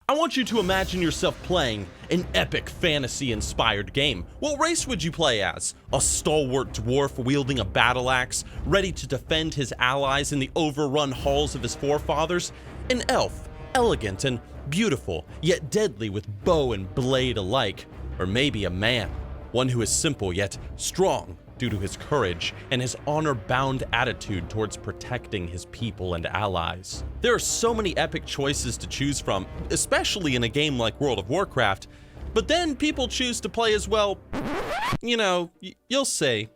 I want you to imagine yourself playing an epic fantasy-inspired game. What race would you play as? A stalwart dwarf wielding a battle axe, ready to defend his allies in the overrun halls of his forefathers? An elf, elegant and beautiful, yet deadly with bow and blade alike? Or maybe a man, one who is simple yet strong due to his courage and his honor-bound attitude towards protecting his people and allies. There are so many epic choices to choose from, especially in a game like World of Warcraft, but then people choose to play as well, you know, you'll see.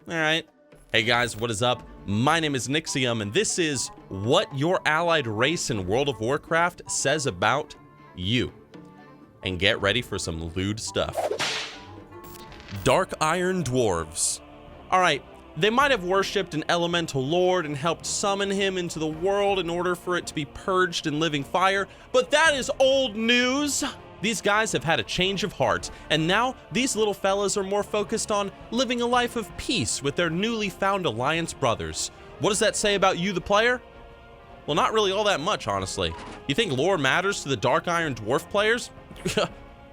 Alright. Hey guys, what is up? My name is Nixxiom, and this is what your allied race in World of Warcraft says about you. And get ready for some lewd stuff. Dark Iron Dwarves. Alright, they might have worshipped an elemental lord and helped summon him into the world in order for it to be purged in living fire, but that is old news! These guys have had a change of heart, and now these little fellas are more focused on living a life of peace with their newly found alliance brothers. What does that say about you, the player? Well, not really all that much, honestly. You think lore matters to the Dark Iron Dwarf players?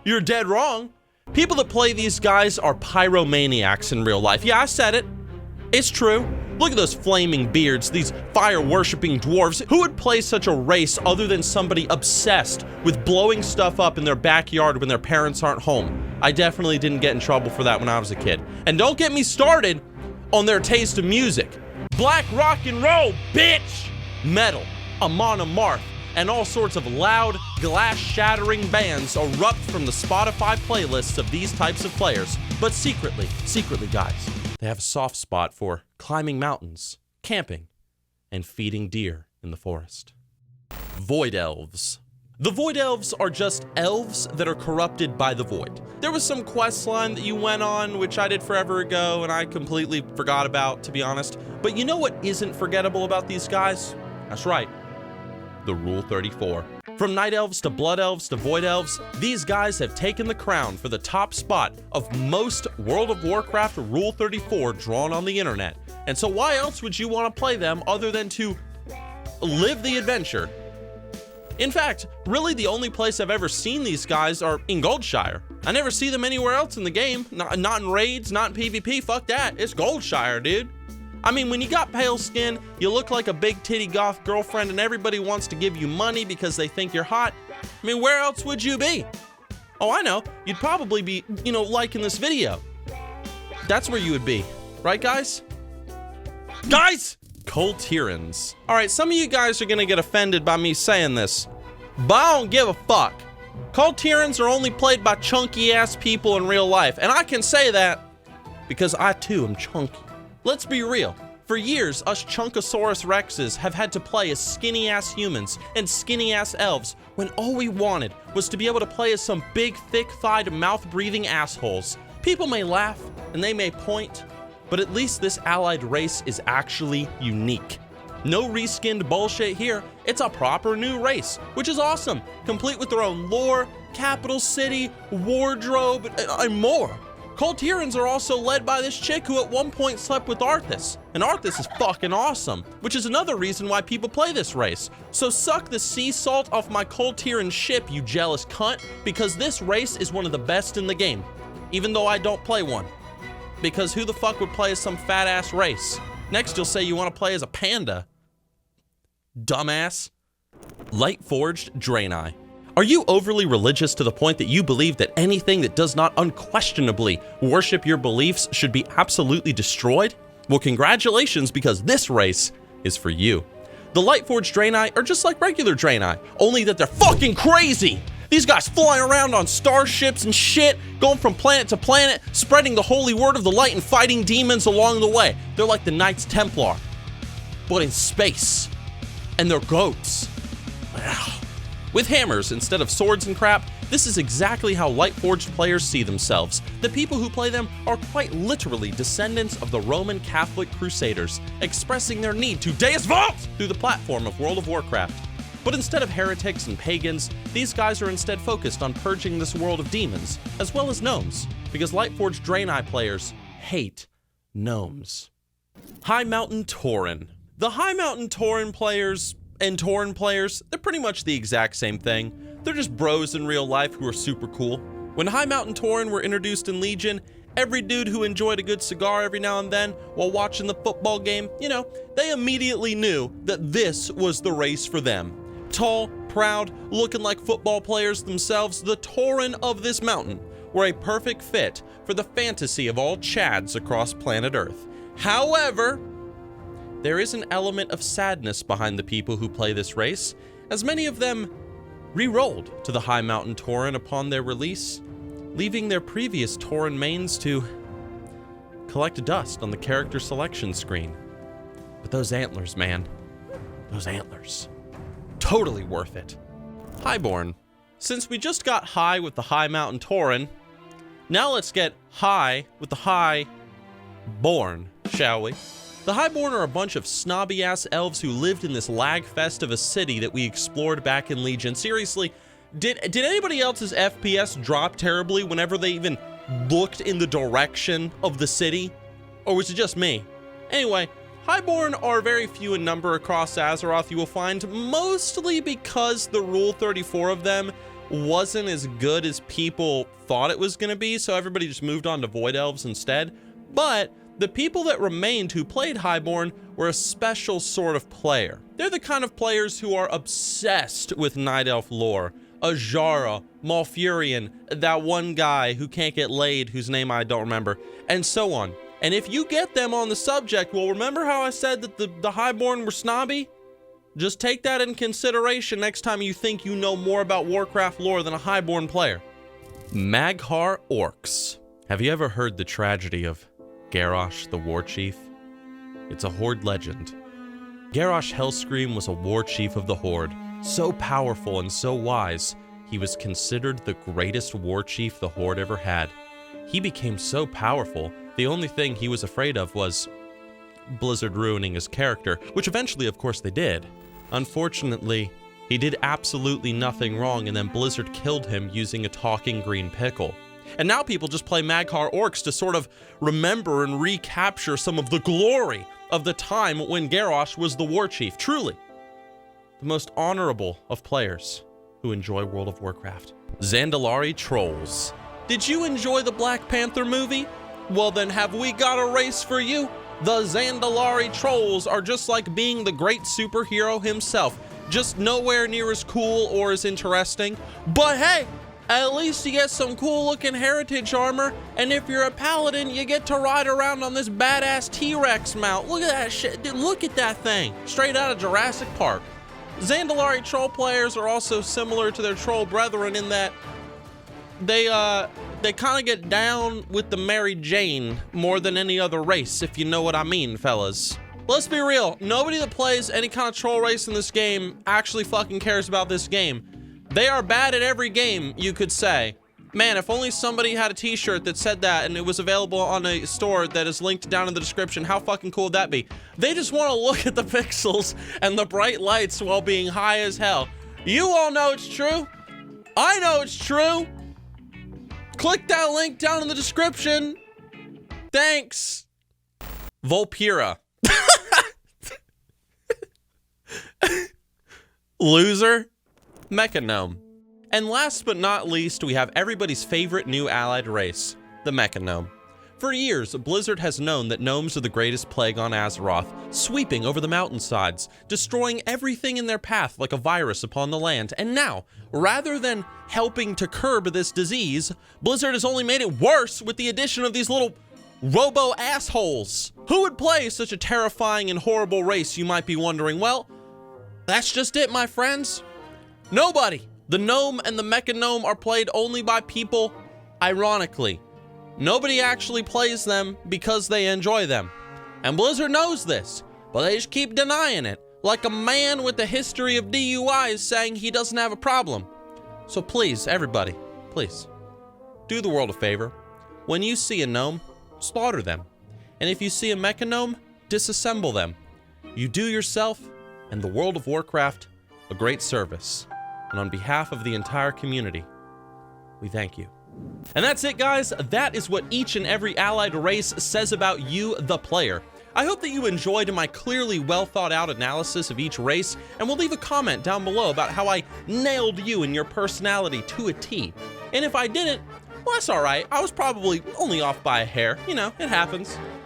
You're dead wrong. People that play these guys are pyromaniacs in real life. Yeah, I said it. It's true. Look at those flaming beards, these fire-worshipping dwarves. Who would play such a race other than somebody obsessed with blowing stuff up in their backyard when their parents aren't home? I definitely didn't get in trouble for that when I was a kid. And don't get me started on their taste of music. Black rock and roll, bitch! Metal, Amon Amarth, and all sorts of loud, glass-shattering bands erupt from the Spotify playlists of these types of players. But secretly, guys, they have a soft spot for climbing mountains, camping, and feeding deer in the forest. Void Elves. The Void Elves are just elves that are corrupted by the void. There was some quest line that you went on, which I did forever ago, and I completely forgot about, to be honest. But you know what isn't forgettable about these guys? That's right. The Rule 34. From Night Elves to Blood Elves to Void Elves, these guys have taken the crown for the top spot of most World of Warcraft Rule 34 drawn on the internet. And so why else would you want to play them other than to live the adventure? In fact, really the only place I've ever seen these guys are in Goldshire. I never see them anywhere else in the game. Not in raids, not in PvP, fuck that. It's Goldshire, dude. I mean, when you got pale skin, you look like a big titty goth girlfriend and everybody wants to give you money because they think you're hot. I mean, where else would you be? Oh, I know. You'd probably be, you know, liking this video. That's where you would be. Right, guys? Guys! Kul Tirans. Alright, some of you guys are gonna get offended by me saying this, but I don't give a fuck. Kul Tirans are only played by chunky-ass people in real life, and I can say that because I, too, am chunky. Let's be real. For years, us Chunkosaurus Rexes have had to play as skinny-ass humans and skinny-ass elves when all we wanted was to be able to play as some big, thick-thighed, mouth-breathing assholes. People may laugh, and they may point, but at least this allied race is actually unique. No reskinned bullshit here. It's a proper new race, which is awesome, complete with their own lore, capital city, wardrobe, and more. Kul Tirans are also led by this chick who at one point slept with Arthas, and Arthas is fucking awesome, which is another reason why people play this race. So suck the sea salt off my Kul Tiran ship, you jealous cunt, because this race is one of the best in the game, even though I don't play one. Because who the fuck would play as some fat-ass race? Next you'll say you want to play as a panda. Dumbass. Lightforged Draenei. Are you overly religious to the point that you believe that anything that does not unquestionably worship your beliefs should be absolutely destroyed? Well, congratulations, because this race is for you. The Lightforged Draenei are just like regular Draenei, only that they're fucking crazy! These guys flying around on starships and shit, going from planet to planet, spreading the holy word of the light and fighting demons along the way. They're like the Knights Templar, but in space. And they're goats. With hammers instead of swords and crap, this is exactly how Lightforged players see themselves. The people who play them are quite literally descendants of the Roman Catholic Crusaders, expressing their need to Deus Vult through the platform of World of Warcraft. But instead of heretics and pagans, these guys are instead focused on purging this world of demons, as well as gnomes, because Lightforged Draenei players hate gnomes. Highmountain Tauren. The Highmountain Tauren players and Tauren players, they're pretty much the exact same thing. They're just bros in real life who are super cool. When Highmountain Tauren were introduced in Legion, every dude who enjoyed a good cigar every now and then while watching the football game, you know, they immediately knew that this was the race for them. Tall, proud, looking like football players themselves, the Tauren of this mountain were a perfect fit for the fantasy of all Chads across planet Earth. However, there is an element of sadness behind the people who play this race, as many of them re-rolled to the Highmountain Tauren upon their release, leaving their previous Tauren mains to collect dust on the character selection screen. But those antlers, man, those antlers, totally worth it. Highborne. Since we just got high with the Highmountain Tauren, now let's get high with the Highborne, shall we? The Highborne are a bunch of snobby-ass elves who lived in this lag fest of a city that we explored back in Legion. Seriously, did anybody else's FPS drop terribly whenever they even looked in the direction of the city? Or was it just me? Anyway, Highborne are very few in number across Azeroth, you will find, mostly because the Rule 34 of them wasn't as good as people thought it was going to be, so everybody just moved on to Void Elves instead. But the people that remained who played Highborne were a special sort of player. They're the kind of players who are obsessed with Night Elf lore. Ajara, Malfurion, that one guy who can't get laid, whose name I don't remember, and so on. And if you get them on the subject, well, remember how I said that the Highborne were snobby? Just take that in consideration next time you think you know more about Warcraft lore than a Highborne player. Mag'har orcs. Have you ever heard the tragedy of Garrosh the War Chief? It's a Horde legend. Garrosh Hellscream was a war chief of the Horde, so powerful and so wise, he was considered the greatest war chief the Horde ever had. He became so powerful, the only thing he was afraid of was Blizzard ruining his character, which eventually, of course, they did. Unfortunately, he did absolutely nothing wrong, and then Blizzard killed him using a talking green pickle. And now people just play Mag'har orcs to sort of remember and recapture some of the glory of the time when Garrosh was the war chief. Truly, the most honorable of players who enjoy World of Warcraft. Zandalari Trolls. Did you enjoy the Black Panther movie? Well then, have we got a race for you? The Zandalari Trolls are just like being the great superhero himself, just nowhere near as cool or as interesting. But hey, at least you get some cool looking heritage armor, and if you're a paladin, you get to ride around on this badass T-Rex mount. Look at that shit, dude, look at that thing, straight out of Jurassic Park. Zandalari troll players are also similar to their troll brethren in that they kind of get down with the Mary Jane more than any other race, if you know what I mean, fellas. Let's be real, nobody that plays any kind of troll race in this game actually fucking cares about this game. They are bad at every game, you could say. Man, if only somebody had a t-shirt that said that and it was available on a store that is linked down in the description, how fucking cool would that be? They just want to look at the pixels and the bright lights while being high as hell. You all know it's true. I know it's true. Click that link down in the description. Thanks. Vulpera. Loser. Mechagnome. And last but not least, we have everybody's favorite new allied race, the Mechagnome. For years, Blizzard has known that gnomes are the greatest plague on Azeroth, sweeping over the mountainsides, destroying everything in their path like a virus upon the land. And now, rather than helping to curb this disease, Blizzard has only made it worse with the addition of these little robo-assholes. Who would play such a terrifying and horrible race, you might be wondering? Well, that's just it, my friends. Nobody. The gnome and the Mechagnome are played only by people, ironically. Nobody actually plays them because they enjoy them. And Blizzard knows this, but they just keep denying it, like a man with a history of DUIs saying he doesn't have a problem. So please, everybody, please, do the world a favor. When you see a gnome, slaughter them. And if you see a Mechagnome, disassemble them. You do yourself and the World of Warcraft a great service. And on behalf of the entire community, we thank you. And that's it, guys. That is what each and every allied race says about you, the player. I hope that you enjoyed my clearly well thought out analysis of each race, and will leave a comment down below about how I nailed you and your personality to a T. And if I didn't, well, that's alright, I was probably only off by a hair, you know, it happens.